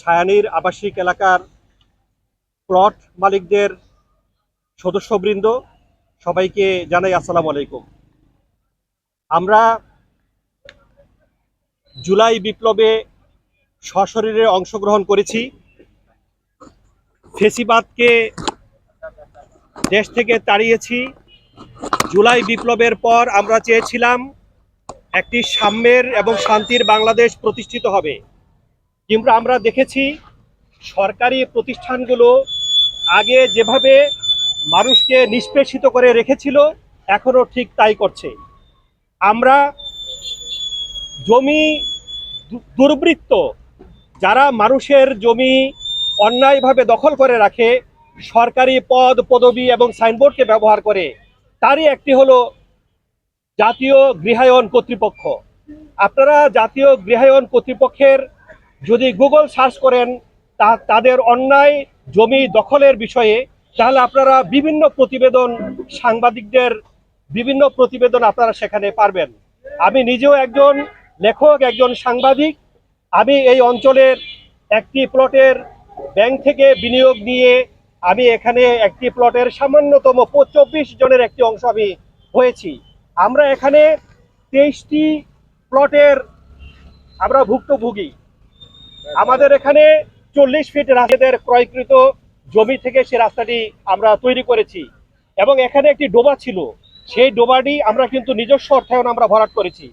ছায়ানীর আবাসিক এলাকার প্লট মালিকদের সদস্যবৃন্দ, সবাইকে জানাই আসসালামু আলাইকুম। আমরা জুলাই বিপ্লবে সশরীরে অংশগ্রহণ করেছি। ফেসিবাদকে দেশ থেকে তাড়িয়েছি। জুলাই বিপ্লবের পর আমরা চেয়েছিলাম একটি সাম্যের এবং শান্তির বাংলাদেশ প্রতিষ্ঠিত হবে, কিন্তু আমরা দেখেছি সরকারি প্রতিষ্ঠানগুলো আগে যেভাবে মানুষকে নিষ্পেষিত করে রেখেছিল এখনো ঠিক তাই করছে। আমরা জমি দুর্বৃত্ত যারা মানুষের জমি অন্যায়ভাবে দখল করে রাখে, সরকারি পদ পদবি এবং সাইনবোর্ডকে ব্যবহার করে, তারই একটি হলো জাতীয় গৃহায়ন কর্তৃপক্ষ। আপনারা জাতীয় গৃহায়ন কর্তৃপক্ষের যদি গুগল সার্চ করেন তাদের অন্যায় জমি দখলের বিষয়ে, তাহলে আপনারা বিভিন্ন প্রতিবেদন, সাংবাদিকদের বিভিন্ন প্রতিবেদন আপনারা সেখানে পারবেন। আমি নিজেও একজন লেখক, একজন সাংবাদিক। আমি এই অঞ্চলের একটি প্লটের ব্যাংক থেকে বিনিয়োগ নিয়ে আমি এখানে একটি প্লটের সামান্যতম 24 জনের একটি অংশ আমি হয়েছি। আমরা এখানে 23টি প্লটের আমরা ভুক্তভোগী। আমাদের এখানে 40 ফিট রাস্তাদের ক্রয়কৃত জমি থেকে সে রাস্তাটি আমরা তৈরি করেছি, এবং এখানে একটি ডোবা ছিল, সেই ডোবাটি আমরা কিন্তু নিজস্ব অর্থায়ন আমরা ভরাট করেছি।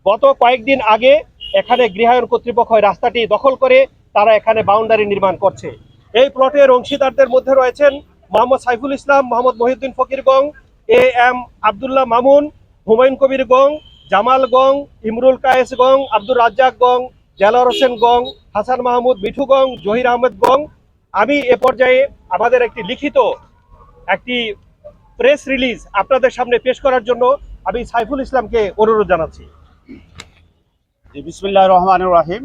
গত কয়েকদিন আগে এখানে গৃহায়ন কর্তৃপক্ষ রাস্তাটি দখল করে তারা এখানে বাউন্ডারি নির্মাণ করছে। এই প্লটের অংশীদারদের মধ্যে রয়েছেন মোহাম্মদ সাইফুল ইসলাম, মোহাম্মদ মহিউদ্দিন ফকির গং, এম আবদুল্লাহ মামুন, হুমায়ুন কবির গং, জামাল গং, ইমরুল কায়েস গং, আব্দুর রাজ্জাক গং, জালাল হোসেন গং, হাসান মাহমুদ মিঠু গং, জহির আহমেদ গং। আমি এ পর্যায়ে আমাদের একটি লিখিত একটি প্রেস রিলিজ আপনাদের সামনে পেশ করার জন্য আমি সাইফুল ইসলামকে অনুরোধ জানাচ্ছি। বিসমিল্লাহির রহমানির রহিম।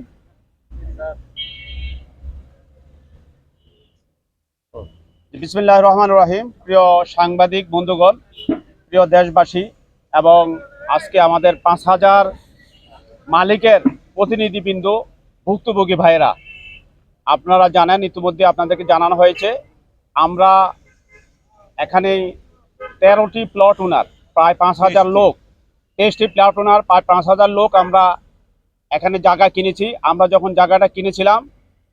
বিসমিল্লাহির রহমানির রহিম। প্রিয় সাংবাদিক বন্ধুগণ, প্রিয় দেশবাসী এবং আজকে আমাদের 5000 মালিকের প্রতিনিধিবৃন্দ, ভুক্তভোগী ভাইয়েরা, আপনারা জানেন, ইতিমধ্যে আপনাদেরকে জানানো হয়েছে, আমরা এখানে 13টি প্লট ওনার, প্রায় 5000 লোক, 23টি প্লট ওনার, প্রায় 5000 লোক আমরা এখানে জায়গা কিনেছি। আমরা যখন জায়গাটা কিনেছিলাম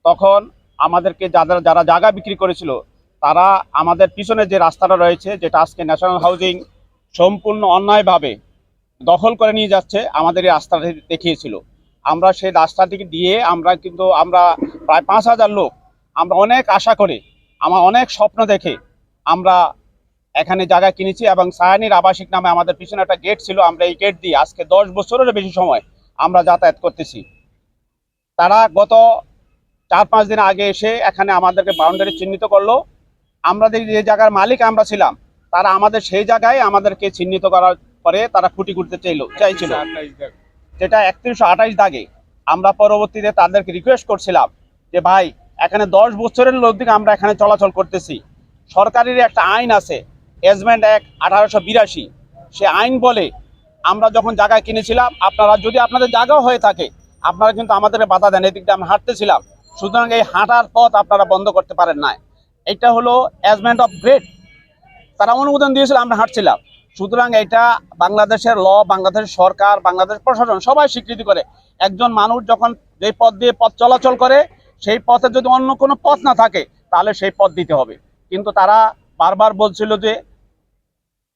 তখন আমাদেরকে যারা জায়গা বিক্রি করেছিল তারা আমাদের পিছনে যে রাস্তাটা রয়েছে, যেটা আজকে ন্যাশনাল হাউজিং সম্পূর্ণ অন্যায়ভাবে দখল করে নিয়ে যাচ্ছে, আমাদের এই রাস্তাটি দেখিয়েছিল। আমরা সেই রাস্তাটিকে দিয়ে আমরা প্রায় 5000 লোক, আমরা অনেক আশা করে, আমার অনেক স্বপ্ন দেখে আমরা এখানে জায়গা কিনেছি। এবং ছায়ানীর আবাসিক নামে আমাদের পিছনে একটা গেট ছিল, আমরা এই গেট দিয়ে আজকে 10 বছরেরও বেশি সময় আমরা যাতায়াত করতেছি। তারা গত 4-5 দিন আগে এসে এখানে আমাদেরকে বাউন্ডারি চিহ্নিত করলো। আমরা যে জায়গার মালিক আমরা ছিলাম, তারা আমাদের সেই জায়গায় আমাদেরকে চিহ্নিত করার পরে তারা খুঁটি করতে চাইছিল, যেটা 3128 দাগে। আমরা পরবর্তীতে তাদেরকে রিকোয়েস্ট করছিলাম যে ভাই, এখানে 10 বছরের লোক দিকে আমরা এখানে চলাচল করতেছি। সরকারের একটা আইন আছে, এজমেন্ট অ্যাক্ট 1882, সে আইন বলে আমরা যখন জায়গা কিনেছিলাম, আপনারা যদি আপনাদের জায়গা হয়ে থাকে আপনারা কিন্তু আমাদের বাধা দেন, এদিক দিয়ে আমরা হাঁটতেছিলাম। সুতরাং এই হাঁটার পথ আপনারা বন্ধ করতে পারেন না। এটা হলো এজমেন্ট অফ গ্রেড, তারা অনুমোদন দিয়েছিল, আমরা হাঁটছিলাম। সুতরাং এটা বাংলাদেশের ল, বাংলাদেশের সরকার, বাংলাদেশ প্রশাসন সবাই স্বীকৃতি করে। একজন মানুষ যখন যে পথ দিয়ে পথ চলাচল করে, সেই পথে যদি অন্য কোনো পথ না থাকে তাহলে সেই পথ দিতে হবে। কিন্তু তারা বারবার বলছিল যে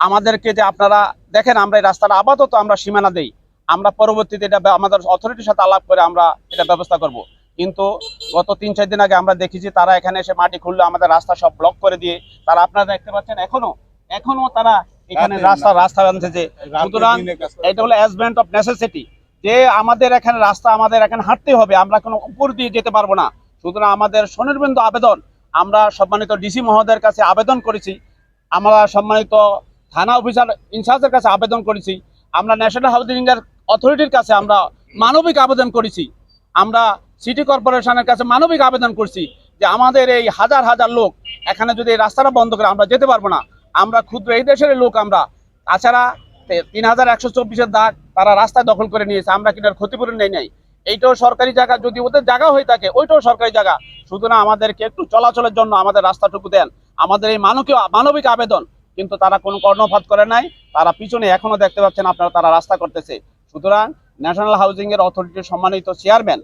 আমাদেরকে, যে আপনারা দেখেন আমরা এই রাস্তাটা আপাতত আমরা সীমানা দেই, আমরা পরবর্তীতে এটা আমাদের অথরিটির সাথে আলাপ করে আমরা এটা ব্যবস্থা করব। কিন্তু গত 3-4 দিন আগে আমরা দেখেছি তারা এখানে এসে মাটি খুললো, আমাদের রাস্তা সব ব্লক করে দিয়ে তারা, আপনারা দেখতে পাচ্ছেন এখনো তারা এখানে রাস্তা বাঁধতেছে। সুতরাং এটা হলো এজমেন্ট অফ নেসেসিটি, যে আমাদের এখানে রাস্তা, আমাদের এখানে হাঁটতে হবে, আমরা কোনো উপর দিয়ে যেতে পারবো না। সুতরাং আমাদের স্বনির্বন্ধ আবেদন, আমরা সম্মানিত ডিসি মহোদয়ের কাছে আবেদন করেছি, আমরা সম্মানিত থানা অফিসার ইনচার্জের কাছে আবেদন করেছি, আমরা ন্যাশনাল হাউজিং এর অথরিটির কাছে আমরা মানবিক আবেদন করেছি, আমরা সিটি কর্পোরেশনের কাছে মানবিক আবেদন করছি যে আমাদের এই হাজার হাজার লোক এখানে যদি এই রাস্তাটা বন্ধ করে আমরা যেতে পারবো না। আমরা ক্ষুদ্র এই দেশের লোক, আমরা তাছাড়া 3124-এর দাগ তারা রাস্তায় দখল করে নিয়েছে, আমরা কিনার ক্ষতিপূরণ নেই। এইটাও সরকারি জায়গা, যদি ওদের জায়গা হয়ে থাকে ওইটাও সরকারি জায়গা। সুতরাং আমাদেরকে একটু চলাচলের জন্য আমাদের রাস্তাটুকু দেন, আমাদের এই মানবিক আবেদন। কিন্তু তারা কোনো কর্ণপাত করে নাই, তারা পিছনে এখনো দেখতে পাচ্ছেন আপনারা, তারা রাস্তা করতেছে। সুতরাং ন্যাশনাল হাউজিং এর অথরিটির সম্মানিত চেয়ারম্যান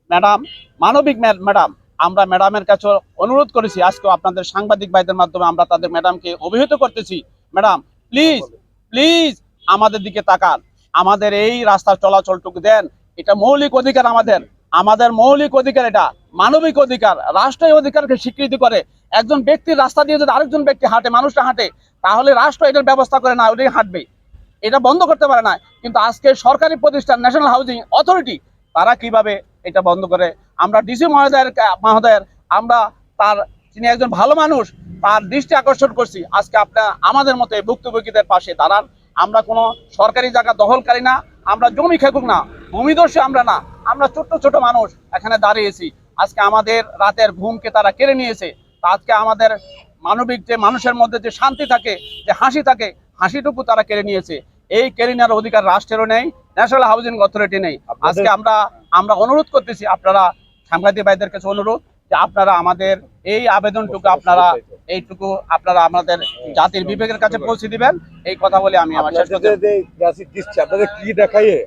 ম্যাডাম, মানবিক ম্যাডাম, আমরা ম্যাডামের কাছে অনুরোধ করেছি, আজকেও আপনাদের সাংবাদিক ভাইদের মাধ্যমে আমরা তাদের ম্যাডামকে অভিহিত করতেছি, ম্যাডাম প্লিজ প্লিজ আমাদের দিকে তাকান, আমাদের এই রাস্তার চলাচলটুকু দেন। এটা মৌলিক অধিকার, আমাদের মৌলিক অধিকার, এটা মানবিক অধিকার, রাষ্ট্র এই অধিকারকে স্বীকৃতি করে। একজন ব্যক্তির রাস্তা দিয়ে যদি আরেকজন ব্যক্তি হাঁটে, মানুষটা হাঁটে, তাহলে রাষ্ট্র এটার ব্যবস্থা করে না, ওটাই হাঁটবে, এটা বন্ধ করতে পারে না। কিন্তু আজকে সরকারি প্রতিষ্ঠান ন্যাশনাল হাউজিং অথরিটি তারা কিভাবে এটা বন্ধ করে? আমরা ডিসি মহোদয়ের আমরা তার, তিনি একজন ভালো মানুষ, তার দৃষ্টি আকর্ষণ করছি, আজকে আপনার আমাদের মতো ভুক্তভোগীদের পাশে দাঁড়ান। আমরা কোনো সরকারি জায়গা দখলকারী না, আমরা জমি খেকুক না, ভূমিদস্যু আমরা না, আমরা ছোট্ট ছোট মানুষ এখানে দাঁড়িয়েছি। আজকে আমাদের রাতের ঘুমকে তারা কেড়ে নিয়েছে। তা আজকে আমাদের মানবিক যে মানুষের মধ্যে যে শান্তি থাকে, যে হাসি থাকে, হাসিটুকু তারা কেড়ে নিয়েছে। এই কেড়ে নেওয়ার অধিকার রাষ্ট্রেরও নেই, ন্যাশনাল হাউজিং অথরিটি নেই। আজকে আমরা অনুরোধ করতেছি, আপনারা সাংবাদিক ভাইদের কাছে অনুরোধ যে আপনারা আমাদের এই আবেদনটুকু এইটুকু আপনারা আমাদের জাতির বিবেকের কাছে পৌঁছে দিবেন, এই কথা বলে আমি আমার শেষ করতে আপনাদের কি দেখাইয়ে